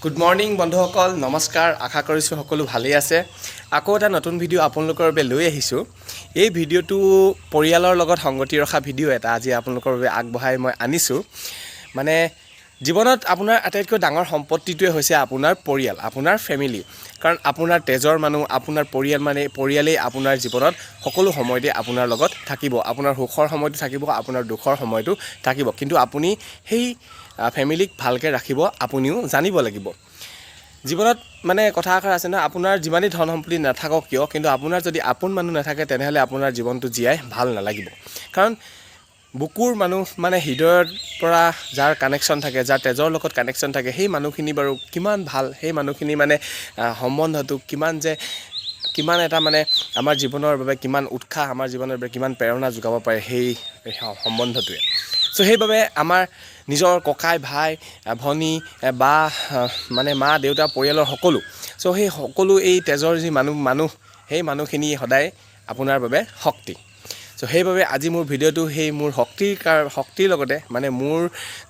Good morning বন্ধুসকল, নমস্কাৰ। আশা কৰিছোঁ সকলো ভালেই আছে। আকৌ এটা নতুন ভিডিঅ' আপোনালোকৰ বাবে লৈ আহিছোঁ। এই ভিডিঅ'টো পৰিয়ালৰ লগত সংগতি ৰখা ভিডিঅ' এটা আজি আপোনালোকৰ বাবে আগবঢ়াই মই আনিছোঁ। মানে জীৱনত আপোনাৰ আটাইতকৈ ডাঙৰ সম্পত্তিটোৱে হৈছে আপোনাৰ পৰিয়াল, আপোনাৰ ফেমিলি। কাৰণ আপোনাৰ তেজৰ মানুহ, আপোনাৰ পৰিয়াল মানে পৰিয়ালেই আপোনাৰ জীৱনত সকলো সময়তে আপোনাৰ লগত থাকিব। আপোনাৰ সুখৰ সময়টো থাকিব, আপোনাৰ দুখৰ সময়টো থাকিব। কিন্তু আপুনি সেই ফেমিলিক ভালকৈ ৰাখিব আপুনিও জানিব লাগিব। জীৱনত মানে কথা এষাৰ আছে নহয়, আপোনাৰ যিমানেই ধন সম্পত্তি নাথাকক কিয়, কিন্তু আপোনাৰ যদি আপোন মানুহ নাথাকে তেনেহ'লে আপোনাৰ জীৱনটো জীয়াই ভাল নালাগিব। কাৰণ বুকুৰ মানুহ মানে হৃদয়ৰ পৰা যাৰ কানেকশ্যন থাকে, যাৰ তেজৰ লগত কানেকশ্যন থাকে, সেই মানুহখিনি বাৰু কিমান ভাল, সেই মানুহখিনি মানে সম্বন্ধটো কিমান এটা মানে আমাৰ জীৱনৰ বাবে কিমান উৎসাহ, আমাৰ জীৱনৰ বাবে কিমান প্ৰেৰণা যোগাব পাৰে সেই সম্বন্ধটোৱে। চ' সেইবাবে আমাৰ নিজৰ ককাই, ভাই, ভনী বা মানে মা দেউতা পৰিয়ালৰ সকলো, চ' সেই সকলো এই তেজৰ যি মানুহ সেই মানুহখিনি সদায় আপোনাৰ বাবে শক্তি। চ' সেইবাবে আজি মোৰ ভিডিঅ'টো সেই মোৰ শক্তিৰ লগতে মানে মোৰ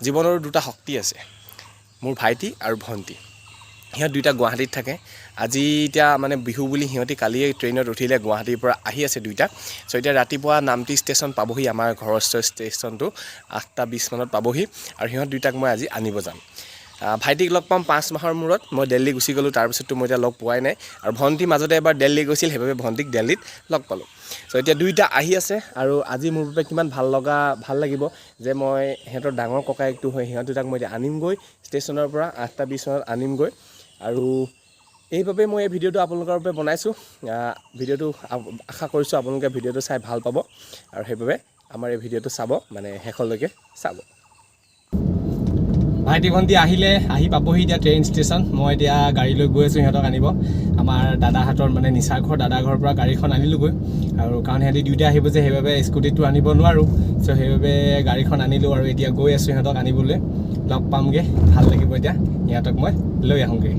জীৱনৰ দুটা শক্তি আছে, মোৰ ভাইটি আৰু ভণ্টি। সিহঁত দুইটা গুৱাহাটীত থাকে। আজি এতিয়া মানে বিহু বুলি সিহঁতি কালিয়ে ট্ৰেইনত উঠিলে, গুৱাহাটীৰ পৰা আহি আছে দুইটা। চ' এতিয়া ৰাতিপুৱা নামটি ষ্টেচন পাবহি, আমাৰ ঘৰৰ ষ্টেচনটো 8:20 মানত পাবহি। আৰু সিহঁত দুইটাক মই আজি আনিব যাম। ভাইটিক লগ পাম 5 মাহৰ মূৰত। মই দিল্লী গুচি গ'লোঁ, তাৰপিছততো মই এতিয়া লগ পোৱাই নাই। আৰু ভণ্টি মাজতে এবাৰ দিল্লী গৈছিল, সেইবাবে ভণ্টিক দিল্লীত লগ পালোঁ। চ' এতিয়া দুইটা আহি আছে। আৰু আজি মোৰ বাবে কিমান ভাল লাগিব যে মই সিহঁতৰ ডাঙৰ ককায়েকটো হৈ সিহঁত দুটাক মই এতিয়া আনিমগৈ ষ্টেচনৰ পৰা 8:20 মানত আনিমগৈ। আৰু এইবাবে মই এই ভিডিঅ'টো আপোনালোকৰ বাবে বনাইছোঁ। ভিডিঅ'টো আশা কৰিছোঁ আপোনালোকে ভিডিঅ'টো চাই ভাল পাব। আৰু সেইবাবে আমাৰ এই ভিডিঅ'টো চাব, মানে শেষলৈকে চাব। ভাইটি ভণ্টি আহি পাবহি এতিয়া ট্ৰেইন ষ্টেচন। মই এতিয়া গাড়ী লৈ গৈ আছোঁ সিহঁতক আনিব। আমাৰ দাদাহঁতৰ মানে নিচাৰ ঘৰ, দাদা ঘৰৰ পৰা গাড়ীখন আনিলোঁগৈ। আৰু কাৰণ সিহঁতি দুয়োটা আহিব যে, সেইবাবে স্কুটিটো আনিব নোৱাৰোঁ। চ' সেইবাবে গাড়ীখন আনিলোঁ আৰু এতিয়া গৈ আছোঁ সিহঁতক আনিবলৈ। লগ পামগৈ, ভাল লাগিব এতিয়া সিহঁতক মই লৈ আহোঁগৈ।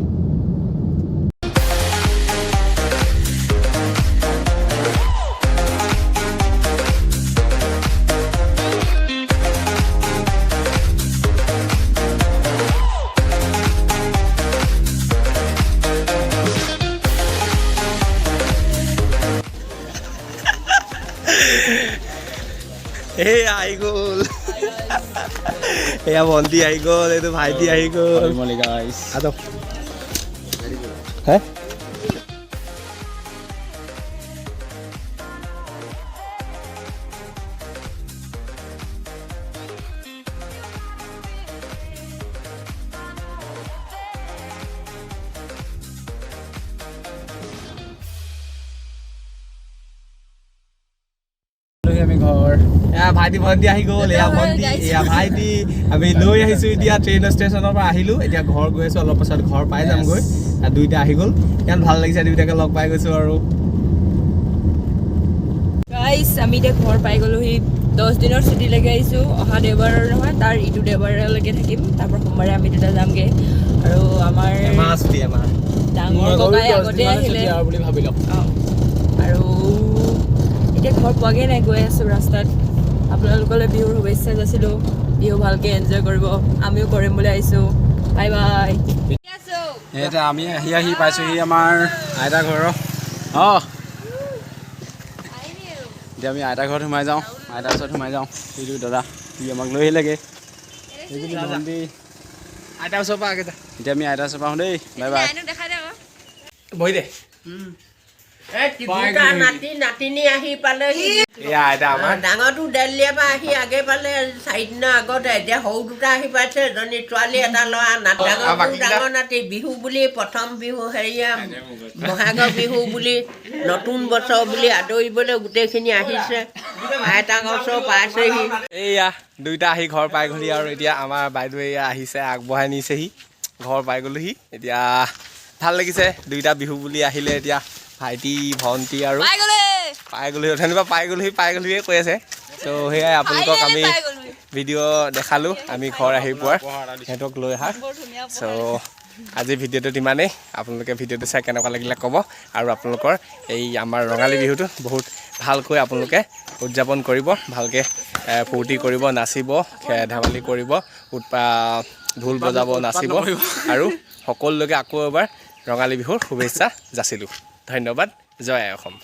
এয়া আহি গ'ল, এয়া ভণ্টি আহি গ'ল, এইটো ভাইটি আহি গ'ল। হে আমি ঘৰ ভাইটি ভণ্টি আহি গ'ল। এয়া ভণ্টি, এয়া ভাইটি। আমি লৈ আহিছোঁ এতিয়া ট্ৰেইনৰ ষ্টেচনৰ পৰা আহিলোঁ। এতিয়া ঘৰ গৈ আছোঁ, অলপ পাছত ঘৰ পাই যামগৈ। দুইটা আহি গ'ল, ইমান ভাল লাগিছে দুইটাকে লগ পাই গৈছোঁ। আৰু গাইছ আমি এতিয়া ঘৰ পাই গ'লোহি। 10 দিনৰ ছুটীলৈকে আহিছোঁ। অহা দেওবাৰৰ নহয়, তাৰ ইটো দেওবাৰলৈকে থাকিম। তাৰপৰা সোমবাৰে আমি দুটা যামগৈ। আৰু আমাৰ ডাঙৰ ককাই আগতে আহিলে বুলি ভাবি লওক। আৰু এতিয়া ঘৰ পোৱাগৈ নাই, গৈ আছোঁ ৰাস্তাত। আপোনালোকলৈ বিহুৰ শুভেচ্ছা যাচিলোঁ। বিহু ভালকৈ এনজয় কৰিব, আমিও কৰিম বুলি আহিছোঁ। Bye bye. এতিয়া আমি আহি পাইছোঁহি আমাৰ আইতা ঘৰৰ। এতিয়া আমি আইতা ঘৰত সোমাই যাওঁ, আইতাৰ ওচৰত সোমাই যাওঁ। সেইটো দাদা সি আমাক লৈ আহিলেগৈ। আইতাৰ ওচৰৰ পৰা আগে যা। এতিয়া আমি আইতাৰ ওচৰৰ পৰা আহোঁ দেই। Bye bye. বহি দে। নাতি নাতিনী আহি পালেহি। এয়া আইতা আমাৰ। ডাঙৰটো দিল্লীৰ পৰা আহি আগে পালে 4 দিনৰ আগতে। এতিয়া সৰু দুটা আহি পাইছে, এজনী ছোৱালী এটা ল'ৰা। ডাঙৰ নাতি বিহু বুলি প্ৰথম বিহু, হেৰিয়া বহাগৰ বিহু বুলি, নতুন বছৰ বুলি আদৰিবলৈ গোটেইখিনি আহিছে। আইতাক ওচৰ পাইছেহি। এইয়া দুইটা আহি ঘৰ পাই গ'লহি। আৰু এতিয়া আমাৰ বাইদেউ এয়া আহিছে, আগবঢ়াই নিছেহি। ঘৰ পাই গ'লোহি। এতিয়া ভাল লাগিছে, দুইটা বিহু বুলি আহিলে। এতিয়া ভাইটি ভণ্টি আৰু পাই গ'লোহি, অথনিৰ পৰা পাই গ'লোহিয়ে কৈ আছে। ত' সেয়াই আপোনালোকক আমি ভিডিঅ' দেখালোঁ, আমি ঘৰ আহি পোৱাৰ, সিহঁতক লৈ অহা। চ' আজিৰ ভিডিঅ'টোত ইমানেই। আপোনালোকে ভিডিঅ'টো চাই কেনেকুৱা লাগিলে ক'ব। আৰু আপোনালোকৰ এই আমাৰ ৰঙালী বিহুটো বহুত ভালকৈ আপোনালোকে উদযাপন কৰিব, ভালকৈ ফূৰ্তি কৰিব, নাচিব, ধেমালি কৰিব, ঢোল বজাব নাচিব আৰু সকলোকে আকৌ এবাৰ ৰঙালী বিহুৰ শুভেচ্ছা যাচিলোঁ ধন্যবাদ জয় আই অসম